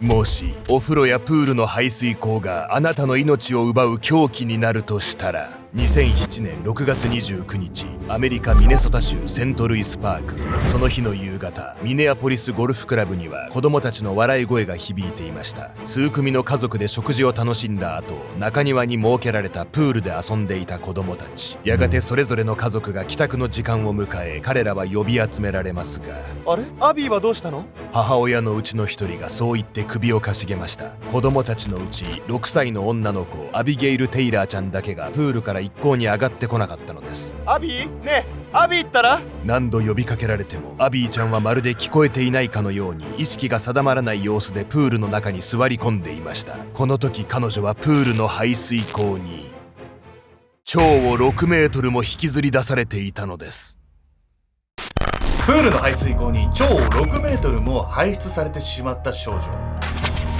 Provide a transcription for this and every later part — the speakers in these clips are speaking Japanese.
もしお風呂やプールの排水口があなたの命を奪う凶器になるとしたら、2007年6月29日、アメリカミネソタ州セントルイスパーク。その日の夕方、ミネアポリスゴルフクラブには子供たちの笑い声が響いていました。数組の家族で食事を楽しんだ後、中庭に設けられたプールで遊んでいた子供たち。やがてそれぞれの家族が帰宅の時間を迎え、彼らは呼び集められますが、あれ、アビーはどうしたの？母親のうちの一人がそう言って首をかしげました。子供たちのうち6歳の女の子アビゲイル・テイラーちゃんだけがプールから一向に上がってこなかったのです。アビー、ねえ、アビーったら？何度呼びかけられてもアビーちゃんはまるで聞こえていないかのように意識が定まらない様子でプールの中に座り込んでいました。この時彼女はプールの排水口に蝶を6メートルも引きずり出されていたのです。プールの排水口に蝶を6メートルも排出されてしまった少女。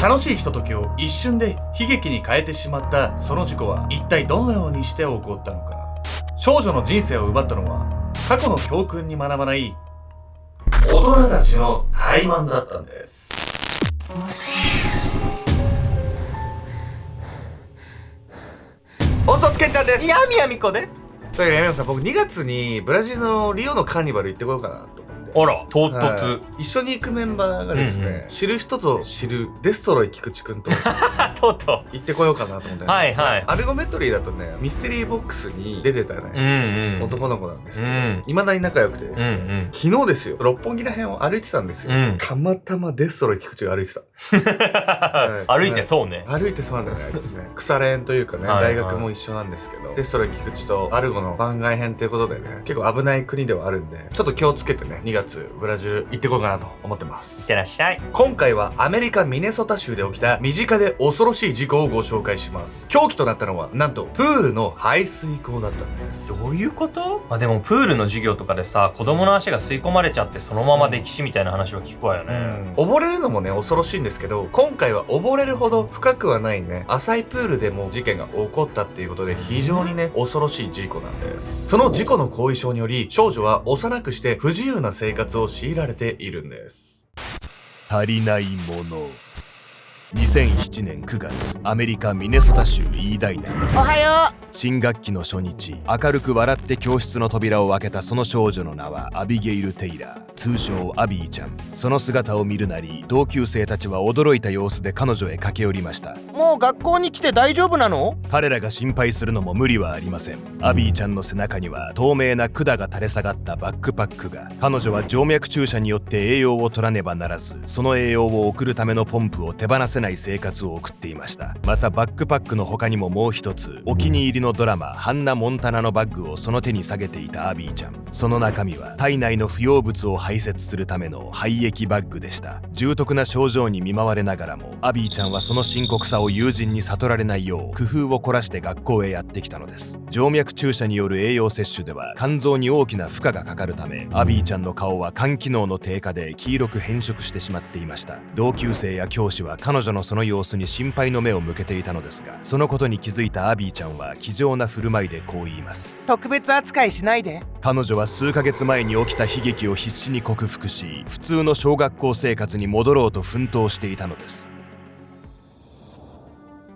楽しいひとときを一瞬で悲劇に変えてしまったその事故は一体どのようにして起こったのか。少女の人生を奪ったのは過去の教訓に学ばない大人たちの怠慢だったんです。おそつけちゃんです。やみやみこです。という山さん、僕2月にブラジルのリオのカーニバル行ってこようかなと思って。あら、唐突。一緒に行くメンバーがですね、知る人ぞ知るデストロイ菊池くんととうと行ってこようかなと思って、はいはい。アルゴメトリーだとね、ミステリーボックスに出てたね、男の子なんですけど、未だに仲良くてですね、昨日ですよ、六本木ら辺を歩いてたんですよ。たまたまデストロイ菊池が歩いてた。歩いてそうね。歩いてそうなんだよね、あいつね。腐れ縁というかね、大学も一緒なんですけど、デストロイ菊池とアルゴの番外編ということでね、結構危ない国ではあるんで、ちょっと気をつけてね、2月ブラジル行ってこうかなと思ってます。いってらっしゃい。今回はアメリカミネソタ州で起きた身近で恐ろしい事故をご紹介します。凶器となったのはなんとプールの排水口だったんです。どういうこと？でもプールの授業とかでさ、子供の足が吸い込まれちゃってそのまま溺死みたいな話を聞くわよね。溺れるのもね恐ろしいんですけど、今回は溺れるほど深くはないね、浅いプールでも事件が起こったっていうことで非常にね恐ろしい事故なんです。その事故の後遺症により少女は幼くして不自由な生活を強いられているんです。足りないもの。2007年9月、アメリカミネソタ州イーダイナ。おはよう。新学期の初日、明るく笑って教室の扉を開けたその少女の名はアビゲイル・テイラー、通称アビーちゃん。その姿を見るなり同級生たちは驚いた様子で彼女へ駆け寄りました。もう学校に来て大丈夫なの？彼らが心配するのも無理はありません。アビーちゃんの背中には透明な管が垂れ下がったバックパックが。彼女は静脈注射によって栄養を取らねばならず、その栄養を送るためのポンプを手放せない生活を送っていました。またバックパックの他にももう一つ、お気に入りのドラマハンナ・モンタナのバッグをその手に下げていたアビーちゃん。その中身は体内の不要物を排泄するための廃液バッグでした。重篤な症状に見舞われながらもアビーちゃんはその深刻さを友人に悟られないよう工夫を凝らして学校へやってきたのです。静脈注射による栄養摂取では肝臓に大きな負荷がかかるため、アビーちゃんの顔は肝機能の低下で黄色く変色してしまっていました。同級生や教師は彼女のその様子に心配の目を向けていたのですが、そのことに気づいたアビーちゃんは気丈な振る舞いでこう言います。特別扱いしないで。彼女は数ヶ月前に起きた悲劇を必死に克服し、普通の小学校生活に戻ろうと奮闘していたのです。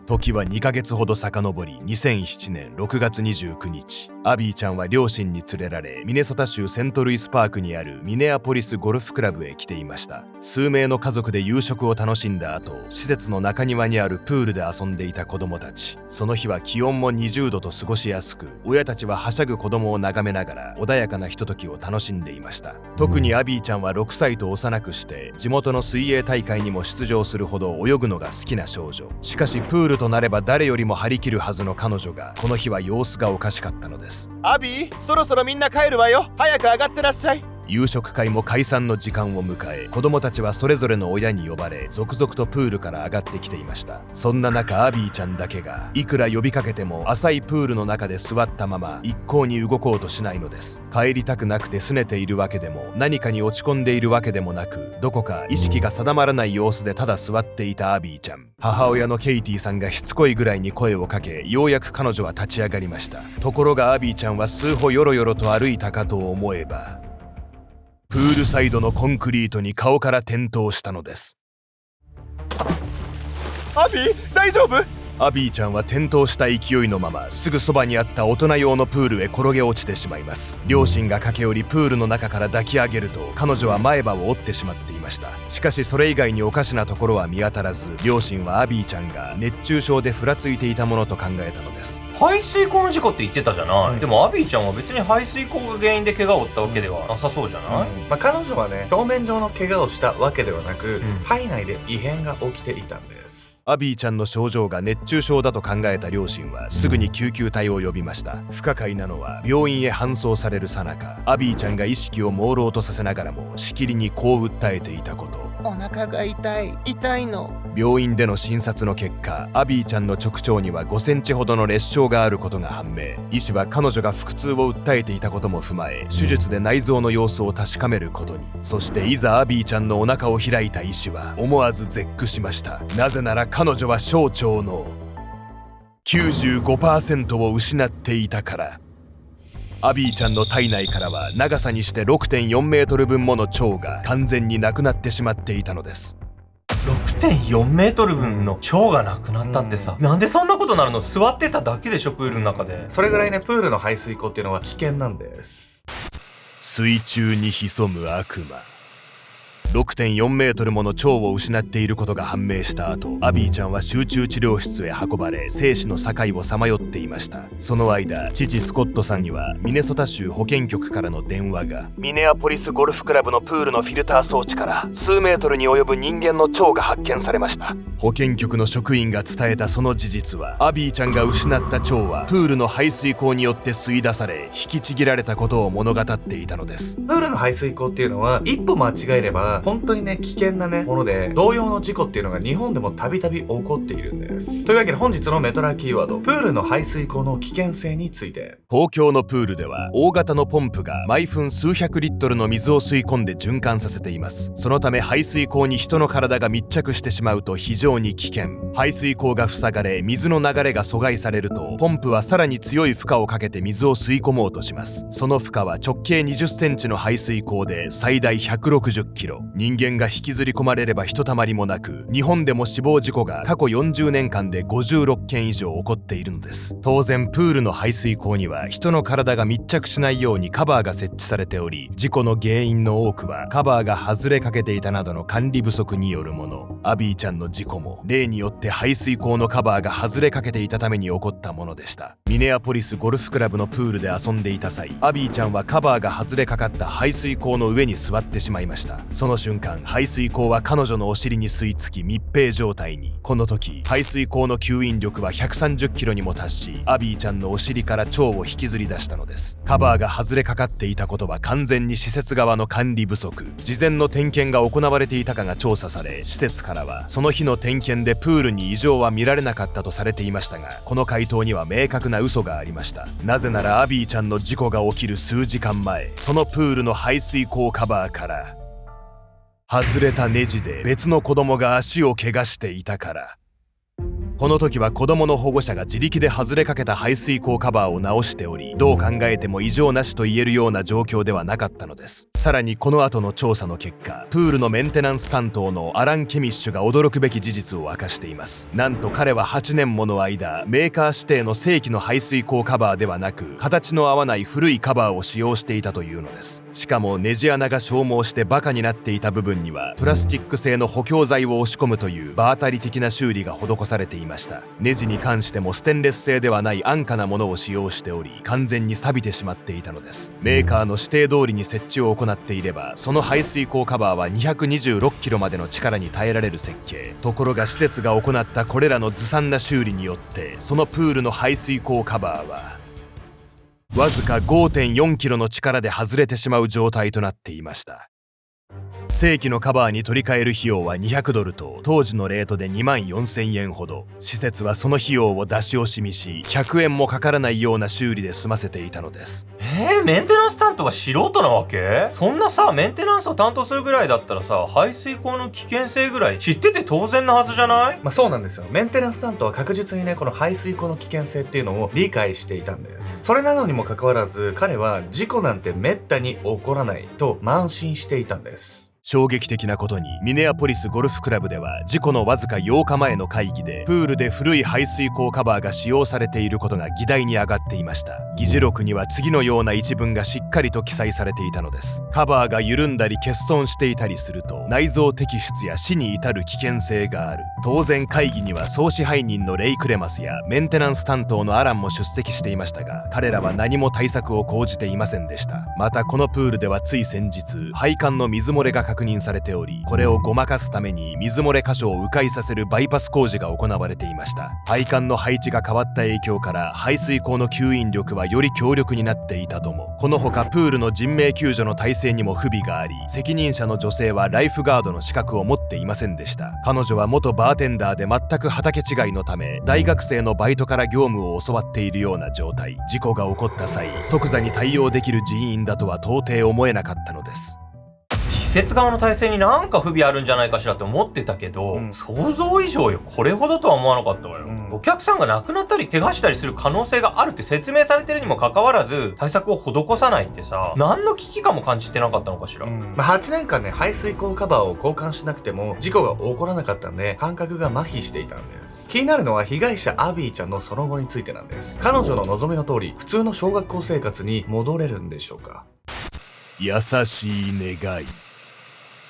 時は2ヶ月ほど遡り、2007年6月29日、アビーちゃんは両親に連れられミネソタ州セントルイスパークにあるミネアポリスゴルフクラブへ来ていました。数名の家族で夕食を楽しんだ後、施設の中庭にあるプールで遊んでいた子供たち。その日は気温も20度と過ごしやすく、親たちははしゃぐ子供を眺めながら穏やかなひとときを楽しんでいました。特にアビーちゃんは6歳と幼くして地元の水泳大会にも出場するほど泳ぐのが好きな少女。しかしプールとなれば誰よりも張り切るはずの彼女が、この日は様子がおかしかったのです。アビー、そろそろみんな帰るわよ。早く上がってらっしゃい。夕食会も解散の時間を迎え、子供たちはそれぞれの親に呼ばれ続々とプールから上がってきていました。そんな中アビーちゃんだけがいくら呼びかけても浅いプールの中で座ったまま一向に動こうとしないのです。帰りたくなくて拗ねているわけでも何かに落ち込んでいるわけでもなく、どこか意識が定まらない様子でただ座っていたアビーちゃん。母親のケイティさんがしつこいぐらいに声をかけ、ようやく彼女は立ち上がりました。ところがアビーちゃんは数歩よろよろと歩いたかと思えば、プールサイドのコンクリートに顔から転倒したのです。アビー大丈夫？アビーちゃんは転倒した勢いのまますぐそばにあった大人用のプールへ転げ落ちてしまいます。両親が駆け寄りプールの中から抱き上げると彼女は前歯を折ってしまっていました。しかしそれ以外におかしなところは見当たらず、両親はアビーちゃんが熱中症でふらついていたものと考えたのです。排水溝の事故って言ってたじゃない、でもアビーちゃんは別に排水溝が原因で怪我を負ったわけではなさそうじゃない、彼女はね、表面上の怪我をしたわけではなく、体内で異変が起きていたんです。アビーちゃんの症状が熱中症だと考えた両親はすぐに救急隊を呼びました。不可解なのは病院へ搬送される最中、アビーちゃんが意識を朦朧とさせながらもしきりにこう訴えていたこと。お腹が痛いの。病院での診察の結果、アビーちゃんの直腸には5センチほどの裂傷があることが判明。医師は彼女が腹痛を訴えていたことも踏まえ、手術で内臓の様子を確かめることに。そしていざアビーちゃんのお腹を開いた医師は思わず絶句しました。なぜなら彼女は小腸の 95% を失っていたから。アビーちゃんの体内からは長さにして 6.4 メートル分もの腸が完全になくなってしまっていたのです。6.4 メートル分の腸がなくなったってさ、なんでそんなことなるの？座ってただけでしょ、プールの中で。それぐらいね、プールの排水溝っていうのは危険なんです。水中に潜む悪魔。6.4 メートルもの腸を失っていることが判明した後、アビーちゃんは集中治療室へ運ばれ、生死の境をさまよっていました。その間、父スコットさんにはミネソタ州保健局からの電話が。ミネアポリスゴルフクラブのプールのフィルター装置から数メートルに及ぶ人間の腸が発見されました。保健局の職員が伝えたその事実は、アビーちゃんが失った腸はプールの排水溝によって吸い出され、引きちぎられたことを物語っていたのです。プールの排水溝っていうのは一歩間違えれば本当にね、危険なねもので、同様の事故っていうのが日本でもたびたび起こっているんです。というわけで本日のメトラキーワード、プールの排水溝の危険性について。公共のプールでは大型のポンプが毎分数百リットルの水を吸い込んで循環させています。そのため排水溝に人の体が密着してしまうと非常に危険。排水溝が塞がれ、水の流れが阻害されると、ポンプはさらに強い負荷をかけて水を吸い込もうとします。その負荷は直径20センチの排水溝で最大160キロ。人間が引きずり込まれればひとたまりもなく、日本でも死亡事故が過去40年間で56件以上起こっているのです。当然プールの排水溝には人の体が密着しないようにカバーが設置されており、事故の原因の多くはカバーが外れかけていたなどの管理不足によるもの。アビーちゃんの事故も例によって排水溝のカバーが外れかけていたために起こったものでした。ミネアポリスゴルフクラブのプールで遊んでいた際、アビーちゃんはカバーが外れかかった排水溝の上に座ってしまいました。その瞬間、排水溝は彼女のお尻に吸い付き密閉状態に。この時、排水溝の吸引力は130キロにも達し、アビーちゃんのお尻から腸を引きずり出したのです。カバーが外れかかっていたことは完全に施設側の管理不足。事前の点検が行われていたかが調査され、施設からはその日の点検でプールに異常は見られなかったとされていましたが、この回答には明確な嘘がありました。なぜならアビーちゃんの事故が起きる数時間前、そのプールの排水溝カバーから外れたネジで別の子供が足を怪我していたから。この時は子供の保護者が自力で外れかけた排水溝カバーを直しており、どう考えても異常なしと言えるような状況ではなかったのです。さらにこの後の調査の結果、プールのメンテナンス担当のアラン・ケミッシュが驚くべき事実を明かしています。なんと彼は8年もの間、メーカー指定の正規の排水溝カバーではなく、形の合わない古いカバーを使用していたというのです。しかもネジ穴が消耗してバカになっていた部分にはプラスチック製の補強材を押し込むという場当たり的な修理が施されていました。ネジに関してもステンレス製ではない安価なものを使用しており、完全に錆びてしまっていたのです。メーカーの指定通りに設置を行っていれば、その排水溝カバーは226キロまでの力に耐えられる設計。ところが施設が行ったこれらのずさんな修理によって、そのプールの排水溝カバーはわずか 5.4 キロの力で外れてしまう状態となっていました。正規のカバーに取り替える費用は200ドルと、当時のレートで2万4000円ほど。施設はその費用を出し惜しみし、100円もかからないような修理で済ませていたのです。メンテナンス担当が素人なわけ？そんなさ、メンテナンスを担当するぐらいだったらさ、排水溝の危険性ぐらい知ってて当然なはずじゃない？そうなんですよ。メンテナンス担当は確実にね、この排水溝の危険性っていうのを理解していたんです。それなのにもかかわらず、彼は事故なんてめったに起こらないと慢心していたんです。衝撃的なことにミネアポリスゴルフクラブでは事故のわずか8日前の会議でプールで古い排水口カバーが使用されていることが議題に上がっていました。議事録には次のような一文がしっかりと記載されていたのです。カバーが緩んだり欠損していたりすると内臓摘出や死に至る危険性がある。当然会議には総支配人のレイ・クレマスやメンテナンス担当のアランも出席していましたが、彼らは何も対策を講じていませんでした。またこのプールではつい先日配管の水漏れが確認されており、これをごまかすために水漏れ箇所を迂回させるバイパス工事が行われていました。配管の配置が変わった影響から排水口の吸引力はより強力になっていたとも。このほかプールの人命救助の体制にも不備があり、責任者の女性はライフガードの資格を持っていませんでした。彼女は元バーテンダーで全く畑違いのため、大学生のバイトから業務を教わっているような状態。事故が起こった際即座に対応できる人員だとは到底思えなかったのです。施設側の体制になんか不備あるんじゃないかしらって思ってたけど、想像以上よ。これほどとは思わなかったわよ。お客さんが亡くなったり怪我したりする可能性があるって説明されてるにもかかわらず対策を施さないってさ、何の危機感も感じてなかったのかしら。8年間ね、排水口カバーを交換しなくても事故が起こらなかったんで、感覚が麻痺していたんです。気になるのは被害者アビーちゃんのその後についてなんです。彼女の望みの通り、普通の小学校生活に戻れるんでしょうか。優しい願い。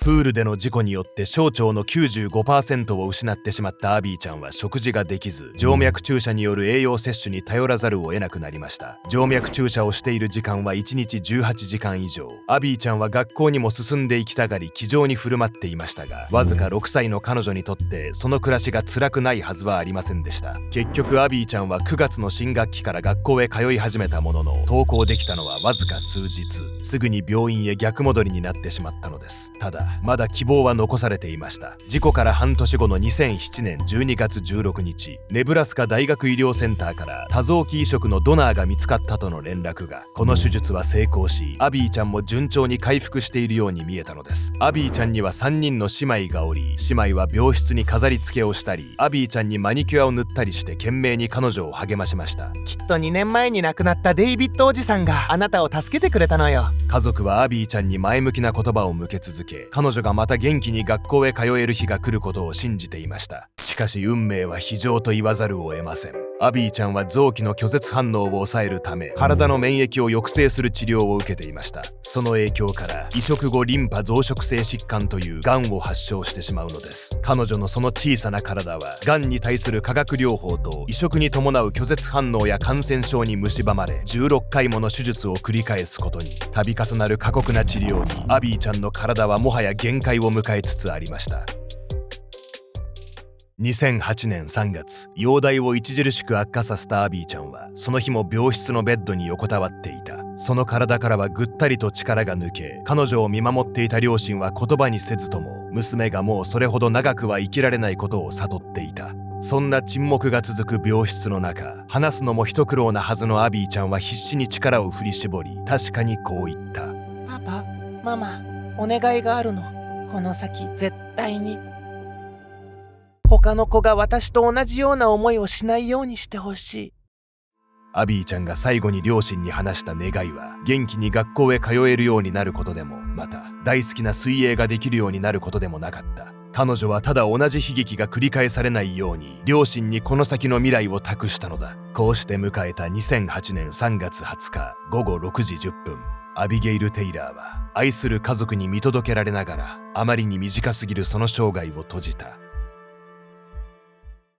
プールでの事故によって小腸の 95% を失ってしまったアビーちゃんは食事ができず、静脈注射による栄養摂取に頼らざるを得なくなりました。静脈注射をしている時間は1日18時間以上。アビーちゃんは学校にも進んでいきたがり気丈に振る舞っていましたが、わずか6歳の彼女にとってその暮らしが辛くないはずはありませんでした。結局アビーちゃんは9月の新学期から学校へ通い始めたものの、登校できたのはわずか数日。すぐに病院へ逆戻りになってしまったのです。ただまだ希望は残されていました。事故から半年後の2007年12月16日、ネブラスカ大学医療センターから多臓器移植のドナーが見つかったとの連絡が。この手術は成功し、アビーちゃんも順調に回復しているように見えたのです。アビーちゃんには3人の姉妹がおり、姉妹は病室に飾り付けをしたり、アビーちゃんにマニキュアを塗ったりして懸命に彼女を励ましました。きっと2年前に亡くなったデイビッドおじさんがあなたを助けてくれたのよ。家族はアビーちゃんに前向きな言葉を向け続け、彼女がまた元気に学校へ通える日が来ることを信じていました。しかし運命は非常と言わざるを得ません。アビーちゃんは臓器の拒絶反応を抑えるため、体の免疫を抑制する治療を受けていました。その影響から移植後リンパ増殖性疾患という癌を発症してしまうのです。彼女のその小さな体は癌に対する化学療法と移植に伴う拒絶反応や感染症に蝕まれ、16回もの手術を繰り返すことに。度重なる過酷な治療にアビーちゃんの体はもはや限界を迎えつつありました。2008年3月、容体を著しく悪化させたアビーちゃんはその日も病室のベッドに横たわっていた。その体からはぐったりと力が抜け、彼女を見守っていた両親は言葉にせずとも娘がもうそれほど長くは生きられないことを悟っていた。そんな沈黙が続く病室の中、話すのも一苦労なはずのアビーちゃんは必死に力を振り絞り、確かにこう言った。パパ、ママ、お願いがあるの。この先絶対に他の子が私と同じような思いをしないようにしてほしい。アビーちゃんが最後に両親に話した願いは、元気に学校へ通えるようになることでも、また大好きな水泳ができるようになることでもなかった。彼女はただ同じ悲劇が繰り返されないように両親にこの先の未来を託したのだ。こうして迎えた2008年3月20日午後6時10分、アビゲイル・テイラーは愛する家族に見届けられながら、あまりに短すぎるその生涯を閉じた。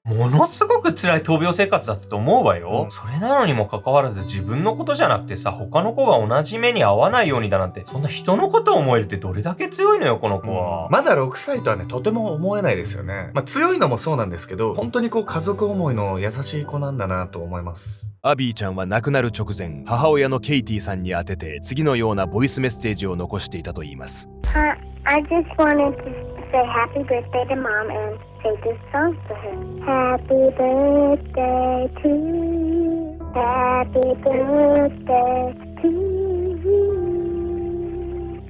ものすごく辛い闘病生活だったと思うわよ。それなのにもかかわらず自分のことじゃなくてさ、他の子が同じ目に遭わないようにだなんて、そんな人のことを思えるってどれだけ強いのよ、この子は。まだ6歳とはね、とても思えないですよね。強いのもそうなんですけど、本当に家族思いの優しい子なんだなと思います。アビーちゃんは亡くなる直前、母親のケイティさんに宛てて次のようなボイスメッセージを残していたといいます。I just wanted to say happy birthday to mom and say this song for her. Happy birthday to you. Happy birthday to you.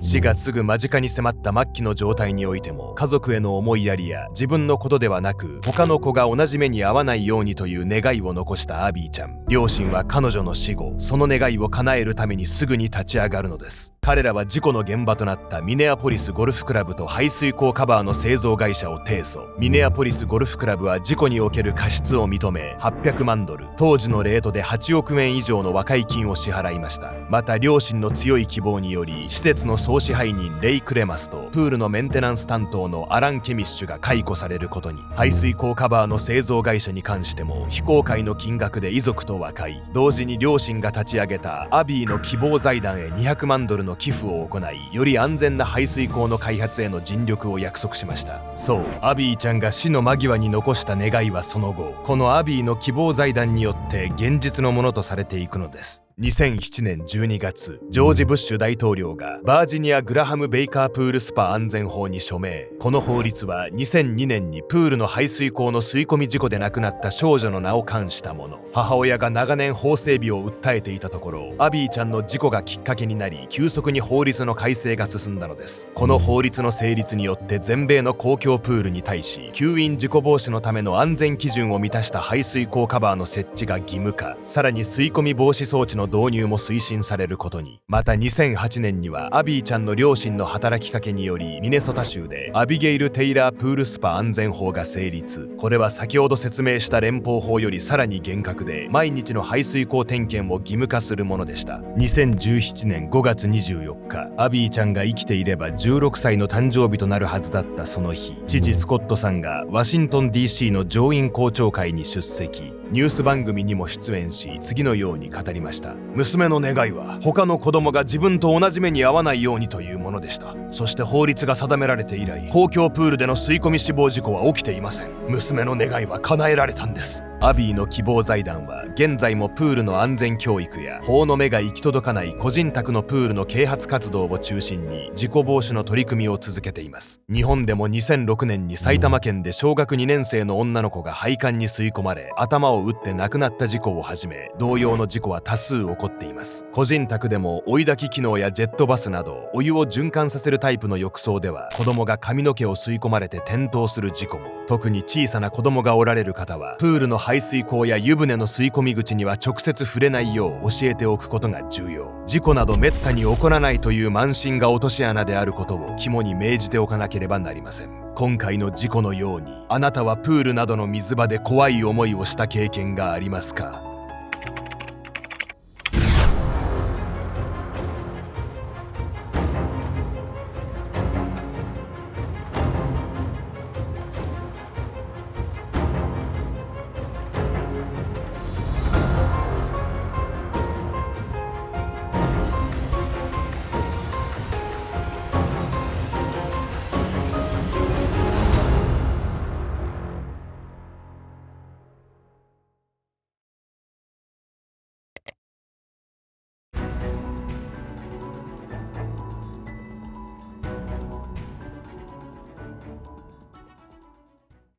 死がすぐ間近に迫った末期の状態においても、家族への思いやりや自分のことではなく他の子が同じ目に遭わないようにという願いを残したアビーちゃん。両親は彼女の死後、その願いを叶えるためにすぐに立ち上がるのです。彼らは事故の現場となったミネアポリスゴルフクラブと排水溝カバーの製造会社を提訴。ミネアポリスゴルフクラブは事故における過失を認め800万ドル、当時のレートで8億円以上の和解金を支払いました。また両親の強い希望により施設の総支配人レイ・クレマスとプールのメンテナンス担当のアラン・ケミッシュが解雇されることに。排水溝カバーの製造会社に関しても非公開の金額で遺族と和解。同時に両親が立ち上げたアビーの希望財団へ200万ドルの寄付を行い、より安全な排水溝の開発への尽力を約束しました。そう、アビーちゃんが死の間際に残した願いはその後、このアビーの希望財団によって現実のものとされていくのです。2007年12月、ジョージ・ブッシュ大統領がバージニア・グラハム・ベイカープールスパ安全法に署名。この法律は2002年にプールの排水溝の吸い込み事故で亡くなった少女の名を冠したもの。母親が長年法整備を訴えていたところ、アビーちゃんの事故がきっかけになり、急速に法律の改正が進んだのです。この法律の成立によって全米の公共プールに対し、吸引事故防止のための安全基準を満たした排水溝カバーの設置が義務化。さらに吸い込み防止装置の導入も推進されることに。また2008年にはアビーちゃんの両親の働きかけによりミネソタ州でアビゲイル・テイラープールスパ安全法が成立。これは先ほど説明した連邦法よりさらに厳格で毎日の排水溝点検を義務化するものでした。2017年5月24日、アビーちゃんが生きていれば16歳の誕生日となるはずだったその日、父スコットさんがワシントン DC の上院公聴会に出席。ニュース番組にも出演し、次のように語りました。娘の願いは他の子供が自分と同じ目に遭わないようにというものでした。そして法律が定められて以来、公共プールでの吸い込み死亡事故は起きていません。娘の願いは叶えられたんです。アビーの希望財団は現在もプールの安全教育や法の目が行き届かない個人宅のプールの啓発活動を中心に事故防止の取り組みを続けています。日本でも2006年に埼玉県で小学2年生の女の子が配管に吸い込まれ頭を打って亡くなった事故をはじめ、同様の事故は多数起こっています。個人宅でも追い焚き機能やジェットバスなどお湯を循環させるタイプの浴槽では子供が髪の毛を吸い込まれて転倒する事故も。特に小さな子供がおられる方はプールの排水溝や湯船の吸い込み口には直接触れないよう教えておくことが重要。事故などめったに起こらないという慢心が落とし穴であることを肝に銘じておかなければなりません。今回の事故のように、あなたはプールなどの水場で怖い思いをした経験がありますか？